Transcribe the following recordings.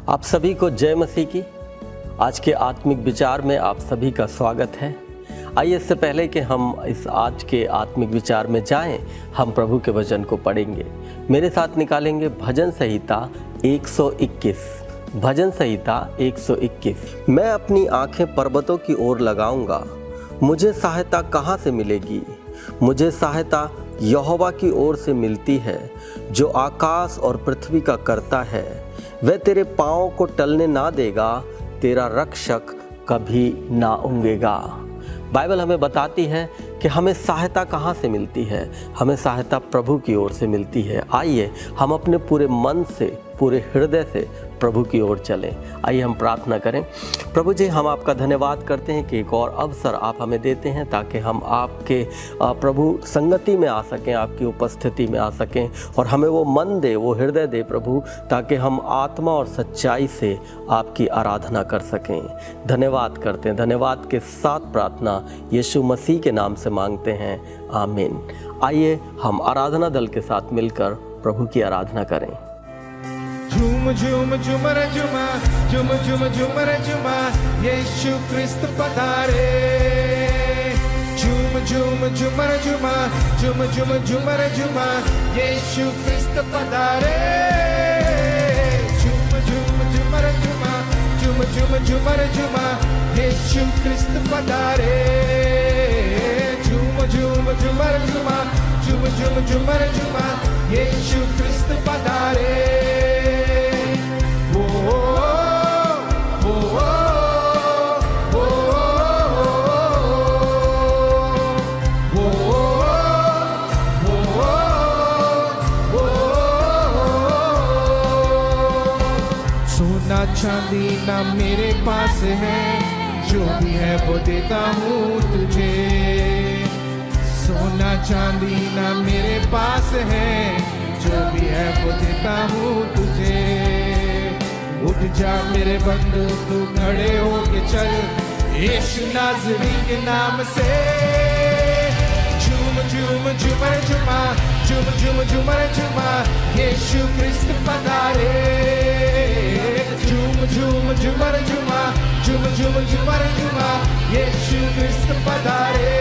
आप सभी को जय मसीह की। आज के आत्मिक विचार में आप सभी का स्वागत है। आइए इससे पहले कि हम इस आज के आत्मिक विचार में जाएं, हम प्रभु के वचन को पढ़ेंगे। मेरे साथ निकालेंगे भजन संहिता 121। भजन संहिता 121। मैं अपनी आंखें पर्वतों की ओर लगाऊंगा, मुझे सहायता कहाँ से मिलेगी? मुझे सहायता यहोवा की ओर से मिलती है, जो आकाश और पृथ्वी का करता है। वह तेरे पाँव को टलने ना देगा, तेरा रक्षक कभी ना ऊँघेगा। बाइबल हमें बताती है कि हमें सहायता कहाँ से मिलती है। हमें सहायता प्रभु की ओर से मिलती है। आइए हम अपने पूरे मन से, पूरे हृदय से प्रभु की ओर चलें। आइए हम प्रार्थना करें। प्रभु जी, हम आपका धन्यवाद करते हैं कि एक और अवसर आप हमें देते हैं ताकि हम आपके प्रभु संगति में आ सकें, आपकी उपस्थिति में आ सकें, और हमें वो मन दे, वो हृदय दे प्रभु, ताकि हम आत्मा और सच्चाई से आपकी आराधना कर सकें। धन्यवाद करते हैं। धन्यवाद के साथ प्रार्थना यीशु मसीह के नाम से मांगते हैं, आमीन। आइए हम आराधना दल के साथ मिलकर प्रभु की आराधना करें। झूम झूम झूमर झूमा, झूम झूम झूमर झूमा, यीशु क्रिस्त पधारे। झूम झूम झूमर झूमा, झूम झूम झूमर झूमा, यीशु क्रिस्त पधारे। झूम झूम झूमर झूमा, झूम झूम झूमर झूमा, यीशु क्रिस्त पधारे। झूम झूम झूमर झूमा, झूम झूम झूमर झूमा, यीशु क्रिस्त पधारे। सोना चांदी ना मेरे पास है, जो भी है वो देता हूँ तुझे। सोना चांदी ना मेरे पास है, जो भी है वो देता हूँ तुझे। उठ जा मेरे बंधु, तू खड़े होके चल, यीशु नाज़री के नाम से। झूम झूम झूमर झूमा, झूम झूम झूमर झूमा, यीशु क्रिस्त पधारे। झूम झूम झूमर झूमा, झूम झूम झूमर झूमा, यीशु क्रिस्त पधारे।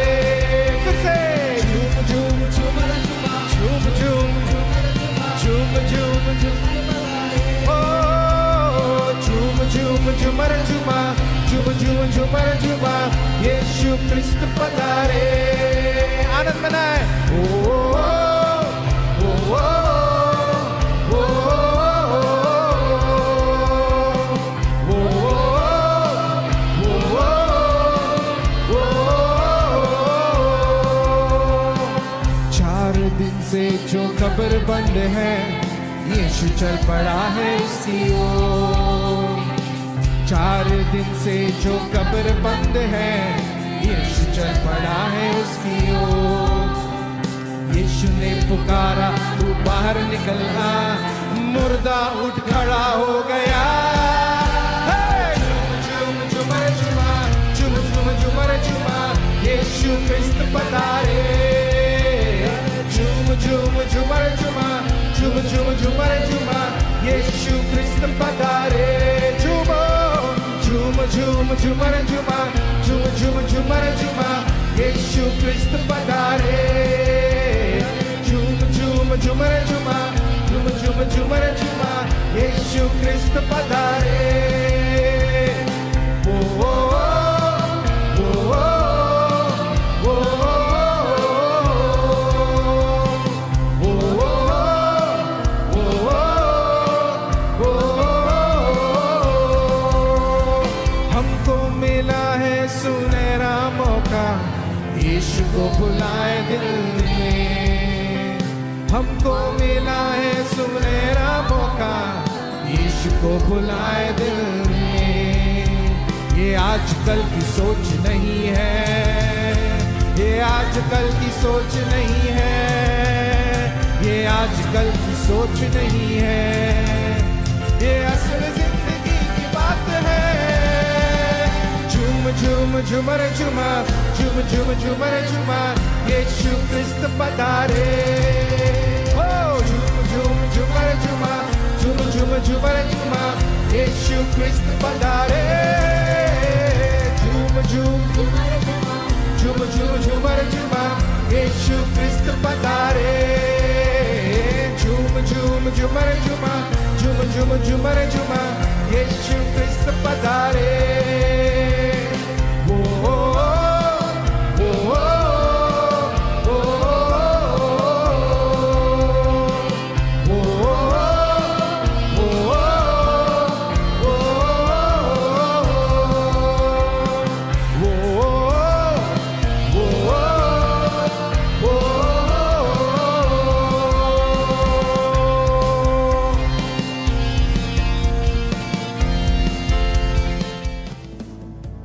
फिर से झूम झूम झूमर झूमा, झूम झूम झूम झूम झूम, ओ झूम झूम झूमर झूमा, झूम झूम झूमर झूमा, यीशु क्रिस्त पधारे। आनंद मनाए। से जो कब्र बंद है, यीशु चल पड़ा है उसकी ओर। 4 दिन से जो कब्र बंद है, यीशु चल पड़ा है उसकी ओर। यीशु ने पुकारा, तू बाहर निकल आ, मुर्दा उठ खड़ा हो गया। झूम झूम झूमर झूमा, झूम झूम झूमर झूमा, यीशु क्रिस्त पधारे। झूम झूम झूमर झूमा, झूम झूम झूमर झूमा, यीशु क्रिस्त पधारे। झूमो झूम झूम झूमर झूमा, झूम झूम झूमर झूमा, यीशु क्रिस्त पधारे। झूम झूम झूमर झूमा, झूम झूम झूमर झूमा, यीशु क्रिस्त पधारे। यीशु को बुलाए दिल में, हमको मिला है सुनहरा मौका, यीशु को बुलाए दिल में। ये आजकल की सोच नहीं है, ये आजकल की सोच नहीं है, ये आजकल की सोच नहीं है, ये असल जिंदगी की बात है। झूम झूम झूमर झूमा, झूम झूम झूमर झूमा, यीशु क्रिस्त पधारे। ओ झूम झूम झूमर झूमा, झूम झूम झूम झूमर झूमा यीशु क्रिस्त पधारे झूम झूम झूम झूम झूमर झूमा यीशु क्रिस्त पधारे झूम झूम झूमर झूमा झूम झूम झूमर झूमा यीशु क्रिस्त पधारे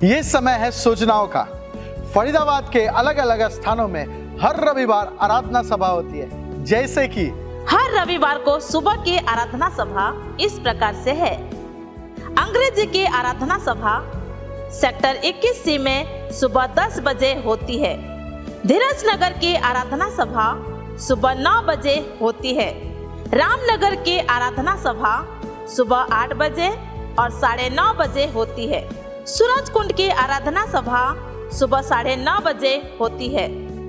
ये समय है सूचनाओं का। फरीदाबाद के अलग अलग स्थानों में हर रविवार आराधना सभा होती है, जैसे कि हर रविवार को सुबह की आराधना सभा इस प्रकार से है। अंग्रेजी की आराधना सभा सेक्टर 21C में सुबह 10 बजे होती है। धीरज नगर की आराधना सभा सुबह 9 बजे होती है। रामनगर की आराधना सभा सुबह 8 बजे और 9:30 बजे होती है। सूरज कुंड की आराधना सभा सुबह 9:30 बजे होती है।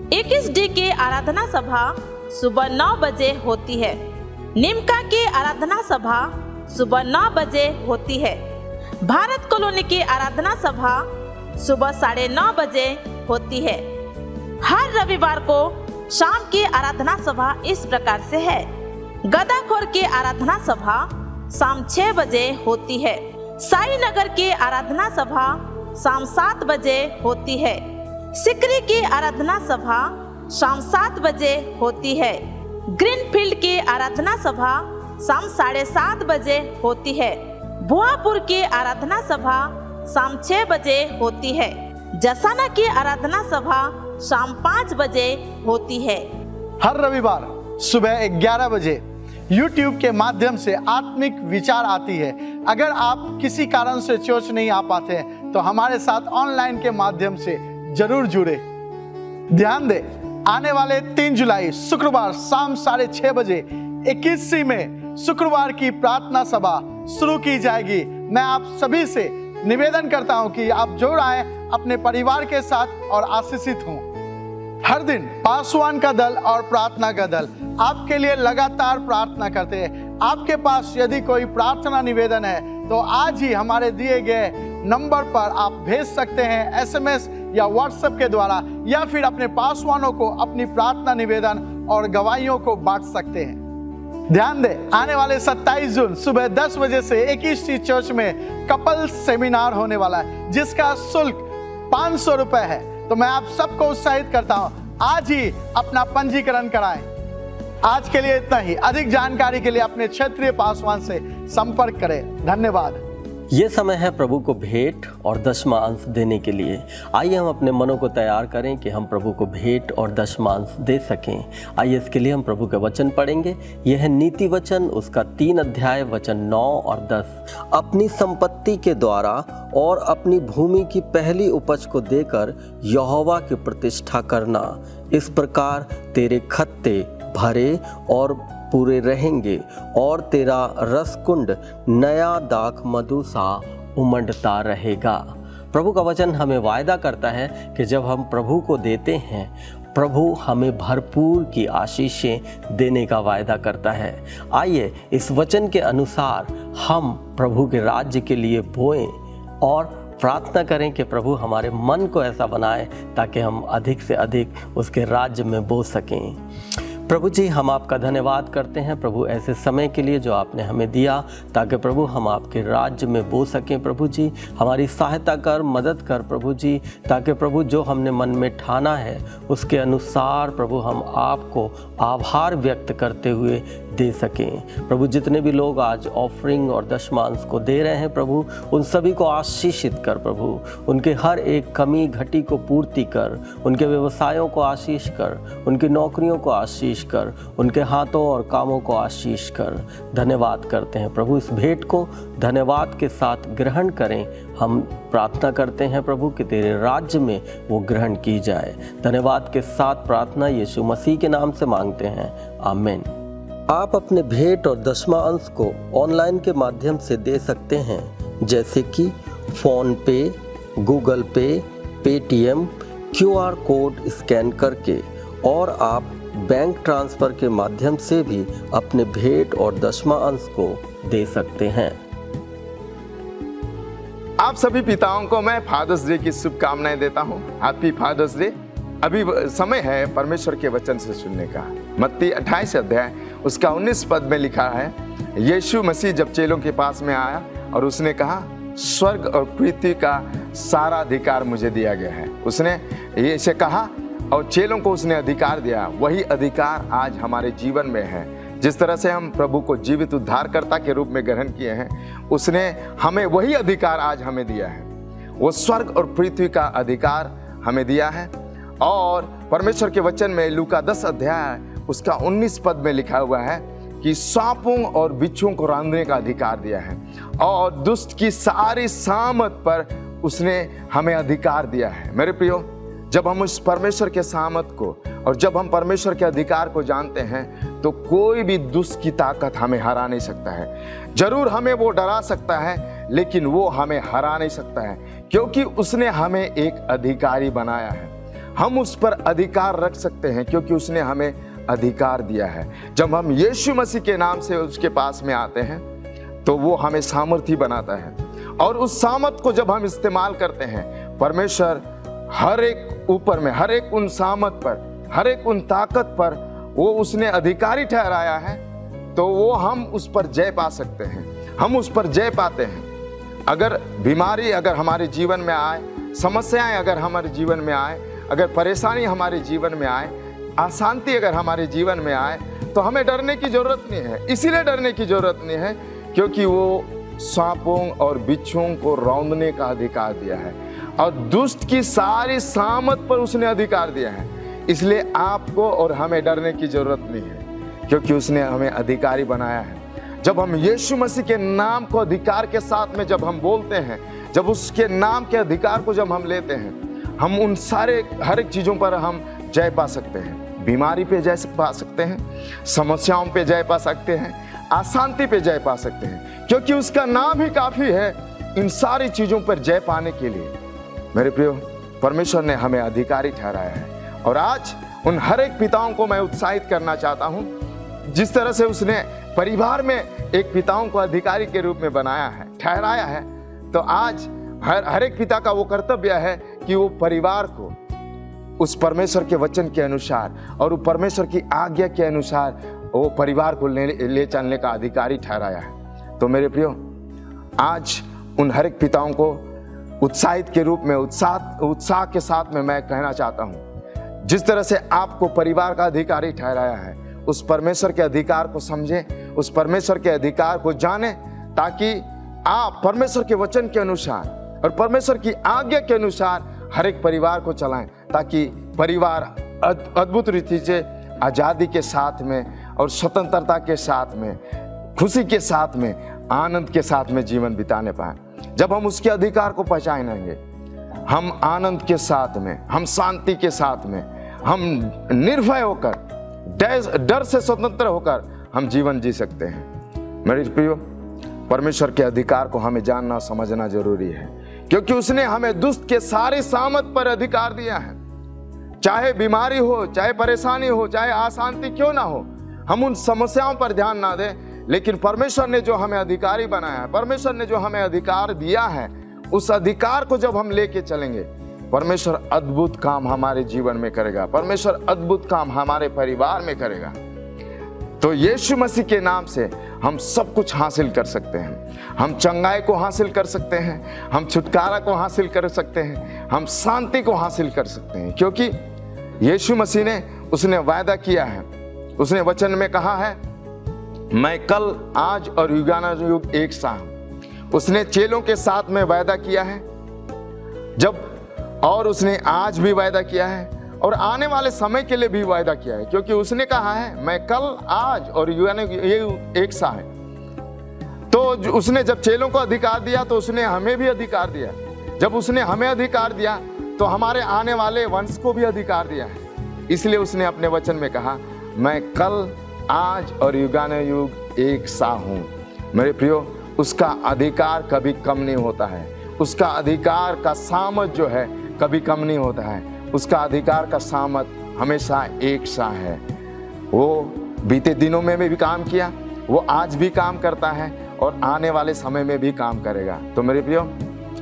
21D की आराधना सभा सुबह 9 बजे होती है। निमका की आराधना सभा सुबह 9 बजे होती है। भारत कॉलोनी की आराधना सभा सुबह 9:30 बजे होती है। हर रविवार को शाम की आराधना सभा इस प्रकार से है। गदाखोर की आराधना सभा शाम 6 बजे होती है। साई नगर की आराधना सभा शाम 7 बजे होती है। सिकरी की आराधना सभा शाम 7 बजे होती है। ग्रीनफील्ड की आराधना सभा शाम 7:30 बजे होती है। बुआपुर की आराधना सभा शाम 6 बजे होती है। जसाना की आराधना सभा शाम 5 बजे होती है। हर रविवार सुबह 11 बजे YouTube के माध्यम से आत्मिक विचार आती है। अगर आप किसी कारण से चर्च नहीं आ पाते हैं तो हमारे साथ ऑनलाइन के माध्यम से जरूर जुड़े। ध्यान दें, आने वाले 3 जुलाई शुक्रवार शाम 6:30 बजे 21C में शुक्रवार की प्रार्थना सभा शुरू की जाएगी। मैं आप सभी से निवेदन करता हूं कि आप जुड़ आए अपने परिवार के साथ और आशीषित हों। हर दिन पासवान का दल और प्रार्थना का दल आपके लिए लगातार प्रार्थना करते हैं। आपके पास यदि कोई प्रार्थना निवेदन है तो आज ही हमारे दिए गए नंबर पर आप भेज सकते हैं, SMS या WhatsApp के द्वारा, या फिर अपने पासवानों को अपनी प्रार्थना निवेदन और गवाहियों को बांट सकते हैं। ध्यान दें, आने वाले 27 जून सुबह 10 बजे से 21C चर्च में कपल सेमिनार होने वाला है, जिसका शुल्क 500 रुपए है। तो मैं आप सबको उत्साहित करता हूं, आज ही अपना पंजीकरण कराएं। आज के लिए इतना ही। अधिक जानकारी के लिए अपने क्षेत्रीय पासवान से संपर्क करें। धन्यवाद। ये समय है प्रभु को भेंट और दशमां अंश देने के लिए। आइए हम अपने मनों को तैयार करें कि हम प्रभु को भेंट और दशमां अंश दे सकें। आइए इसके लिए हम प्रभु के वचन पढ़ेंगे। यह है नीति वचन, उसका 3 अध्याय वचन 9 और 10। अपनी संपत्ति के द्वारा और अपनी भूमि की पहली उपज को देकर यहोवा की प्रतिष्ठा करना, इस प्रकार तेरे खत्ते भरे और पूरे रहेंगे और तेरा रसकुंड नया दाख मधु सा उमड़ता रहेगा। प्रभु का वचन हमें वायदा करता है कि जब हम प्रभु को देते हैं, प्रभु हमें भरपूर की आशीषें देने का वायदा करता है। आइए इस वचन के अनुसार हम प्रभु के राज्य के लिए बोएं और प्रार्थना करें कि प्रभु हमारे मन को ऐसा बनाए ताकि हम अधिक से अधिक उसके राज्य में बो सकें। प्रभु जी, हम आपका धन्यवाद करते हैं प्रभु ऐसे समय के लिए जो आपने हमें दिया, ताकि प्रभु हम आपके राज्य में बो सकें। प्रभु जी हमारी सहायता कर, मदद कर प्रभु जी, ताकि प्रभु जो हमने मन में ठाना है उसके अनुसार प्रभु हम आपको आभार व्यक्त करते हुए दे सकें। प्रभु जितने भी लोग आज ऑफरिंग और दशमांश को दे रहे हैं प्रभु, उन सभी को आशीषित कर प्रभु, उनके हर एक कमी घटी को पूर्ति कर, उनके व्यवसायों को आशीष कर, उनकी नौकरियों को आशीष कर, उनके हाथों और कामों को आशीष कर। धन्यवाद करते हैं प्रभु, इस भेंट को धन्यवाद के साथ ग्रहण करें। हम प्रार्थना करते हैं प्रभु कि तेरे राज्य में वो ग्रहण की जाए। धन्यवाद के साथ प्रार्थना यीशु मसीह के नाम से मांगते हैं, आमीन। आप अपने भेंट और दशमां अंश को ऑनलाइन के माध्यम से दे सकते हैं, जैसे कि फ़ोन पे, गूगल पे, पेटीएम, QR कोड स्कैन करके, और आप बैंक ट्रांसफ़र के माध्यम से भी अपने भेंट और दशमां अंश को दे सकते हैं। आप सभी पिताओं को मैं फादर्स डे की शुभकामनाएं देता हूं। Happy Father's Day. अभी समय है परमेश्वर के वचन से सुनने का। मत्ती 28 अध्याय उसका 19 पद में लिखा है, यीशु मसीह जब चेलों के पास में आया और उसने कहा, स्वर्ग और पृथ्वी का सारा अधिकार मुझे दिया गया है। उसने ये से कहा और चेलों को उसने अधिकार दिया। वही अधिकार आज हमारे जीवन में है। जिस तरह से हम प्रभु को जीवित उद्धारकर्ता के रूप में ग्रहण किए हैं, उसने हमें वही अधिकार आज हमें दिया है। वो स्वर्ग और पृथ्वी का अधिकार हमें दिया है। और परमेश्वर के वचन में लूका 10 अध्याय उसका 19 पद में लिखा हुआ है कि सांपों और बिच्छुओं को रांधने का अधिकार दिया है, और दुष्ट की सारी सामत पर उसने हमें अधिकार दिया है। मेरे प्रियो, जब हम उस परमेश्वर के सामत को और जब हम परमेश्वर के अधिकार को जानते हैं, तो कोई भी दुष्ट की ताकत हमें हरा नहीं सकता है। जरूर हमें वो डरा सकता है, लेकिन वो हमें हरा नहीं सकता है, क्योंकि उसने हमें एक अधिकारी बनाया है। हम उस पर अधिकार रख सकते हैं क्योंकि उसने हमें अधिकार दिया है। जब हम यीशु मसीह के नाम से उसके पास में आते हैं, तो वो हमें सामर्थी बनाता है, और उस सामर्थ को जब हम इस्तेमाल करते हैं, परमेश्वर हर एक ऊपर में, हर एक उन सामर्थ पर, हर एक उन ताकत पर वो उसने अधिकारी ठहराया है, तो वो हम उस पर जय पा सकते हैं। हम उस पर जय पाते हैं। अगर बीमारी अगर हमारे जीवन में आए, समस्याएं अगर हमारे जीवन में आए, अगर परेशानी हमारे जीवन में आए, अशांति अगर हमारे जीवन में आए, तो हमें डरने की जरूरत नहीं है। इसीलिए डरने की जरूरत नहीं है क्योंकि वो सांपों और बिच्छुओं को रौंदने का अधिकार दिया है, और दुष्ट की सारी सामत पर उसने अधिकार दिया है। इसलिए आपको और हमें डरने की जरूरत नहीं है, क्योंकि उसने हमें अधिकारी बनाया है। जब हम यीशु मसीह के नाम को अधिकार के साथ में जब हम बोलते हैं, जब उसके नाम के अधिकार को जब हम लेते हैं, हम उन सारे हर एक चीज़ों पर हम जय पा सकते हैं। बीमारी पे जय पा सकते हैं, समस्याओं पे जय पा सकते हैं, अशांति पे जय पा सकते हैं, क्योंकि उसका नाम ही काफ़ी है इन सारी चीज़ों पर जय पाने के लिए। मेरे प्रियो, परमेश्वर ने हमें अधिकारी ठहराया है, और आज उन हर एक पिताओं को मैं उत्साहित करना चाहता हूँ। जिस तरह से उसने परिवार में एक पिताओं को अधिकारी के रूप में बनाया है, ठहराया है, तो आज हर एक पिता का वो कर्तव्य है कि वो परिवार को उस परमेश्वर के वचन के अनुसार और वो परमेश्वर की आज्ञा के अनुसार वो परिवार को ले चलने का अधिकारी ठहराया है। तो मेरे प्रियो, आज उन हर एक पिताओं को उत्साहित के रूप में उत्साह के साथ में मैं कहना चाहता हूँ, जिस तरह से आपको परिवार का अधिकारी ठहराया है, उस परमेश्वर के अधिकार को समझें, उस परमेश्वर के अधिकार को जानें, ताकि आप परमेश्वर के वचन के अनुसार और परमेश्वर की आज्ञा के अनुसार हर एक परिवार को चलाएं, ताकि परिवार अद्भुत रीति से आज़ादी के साथ में और स्वतंत्रता के साथ में, खुशी के साथ में, आनंद के साथ में जीवन बिताने पाएं। जब हम उसके अधिकार को पहचानेंगे, हम आनंद के साथ में, हम शांति के साथ में, हम निर्भय होकर, डर से स्वतंत्र होकर हम जीवन जी सकते हैं। मेरे प्रियो, परमेश्वर के अधिकार को हमें जानना समझना जरूरी है, क्योंकि उसने हमें दुष्ट के सारे सामत पर अधिकार दिया है। चाहे बीमारी हो, चाहे परेशानी हो, चाहे अशांति क्यों ना हो, हम उन समस्याओं पर ध्यान ना दें, लेकिन परमेश्वर ने जो हमें अधिकारी बनाया है, परमेश्वर ने जो हमें अधिकार दिया है, उस अधिकार को जब हम लेके चलेंगे, परमेश्वर अद्भुत काम हमारे जीवन में करेगा, परमेश्वर अद्भुत काम हमारे परिवार में करेगा। तो यीशु मसीह के नाम से हम सब कुछ हासिल कर सकते हैं। हम चंगाई को हासिल कर सकते हैं, हम छुटकारा को हासिल कर सकते हैं, हम शांति को हासिल कर सकते हैं, क्योंकि यीशु मसीह ने उसने वायदा किया है, उसने वचन में कहा है, मैं कल, आज और युगानुयुग एक सा हूं। उसने चेलों के साथ में वायदा किया है, और उसने आज भी वायदा किया है, और आने वाले समय के लिए भी वायदा किया है, क्योंकि उसने कहा है, मैं कल, आज और युगानुयुग एक सा है। तो उसने जब चेलों को अधिकार दिया, तो उसने हमें भी अधिकार दिया। जब उसने हमें अधिकार दिया, तो हमारे आने वाले वंश को भी अधिकार दिया है। इसलिए उसने अपने वचन में कहा, मैं कल, आज और युगानुयुग एक सा हूँ। मेरे प्रियो, उसका अधिकार कभी कम नहीं होता है, उसका अधिकार का सामर्थ जो है कभी कम नहीं होता है, उसका अधिकार का सामर्थ हमेशा एक सा है। वो बीते दिनों में भी काम किया, वो आज भी काम करता है और आने वाले समय में भी काम करेगा। तो मेरे प्रियो,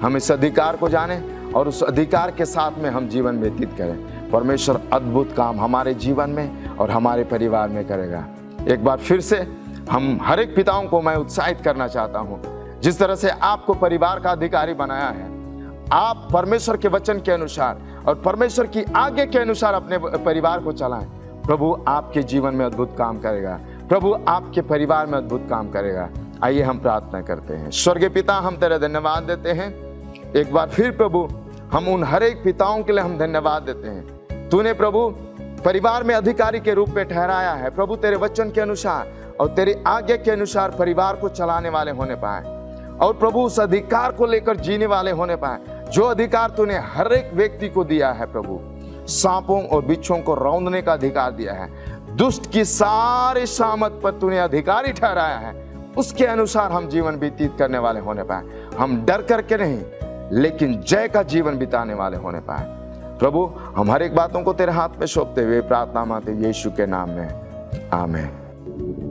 हम इस अधिकार को जाने और उस अधिकार के साथ में हम जीवन व्यतीत करें। परमेश्वर अद्भुत काम हमारे जीवन में और हमारे परिवार में करेगा। एक बार फिर से हम हर एक पिताओं को मैं उत्साहित करना चाहता हूँ, जिस तरह से आपको परिवार का अधिकारी बनाया है, आप परमेश्वर के वचन के अनुसार और परमेश्वर की आज्ञा के अनुसार अपने परिवार को चलाएं। प्रभु आपके जीवन में अद्भुत काम करेगा, प्रभु आपके परिवार में अद्भुत काम करेगा। आइए हम प्रार्थना करते हैं। स्वर्गीय पिता, हम तेरा धन्यवाद देते हैं एक बार फिर प्रभु, हम उन हर एक पिताओं के लिए हम धन्यवाद देते हैं। तूने प्रभु परिवार में अधिकारी के रूप में ठहराया है प्रभु, तेरे वचन के अनुसार और तेरी आज्ञा के अनुसार परिवार को चलाने वाले होने पाए और प्रभु उस अधिकार को लेकर जीने वाले होने पाए जो अधिकार तूने हर एक व्यक्ति को दिया है प्रभु। सांपों और बिच्छुओं को रौंदने का अधिकार दिया है, दुष्ट की सारे सामत पर तूने अधिकारी ठहराया है, उसके अनुसार हम जीवन व्यतीत करने वाले होने पाए। हम डर करके नहीं लेकिन जय का जीवन बिताने वाले होने पाए। प्रभु, हम हर एक बातों को तेरे हाथ में सौंपते हुए प्रार्थना मांगते यीशु के नाम में, आमीन।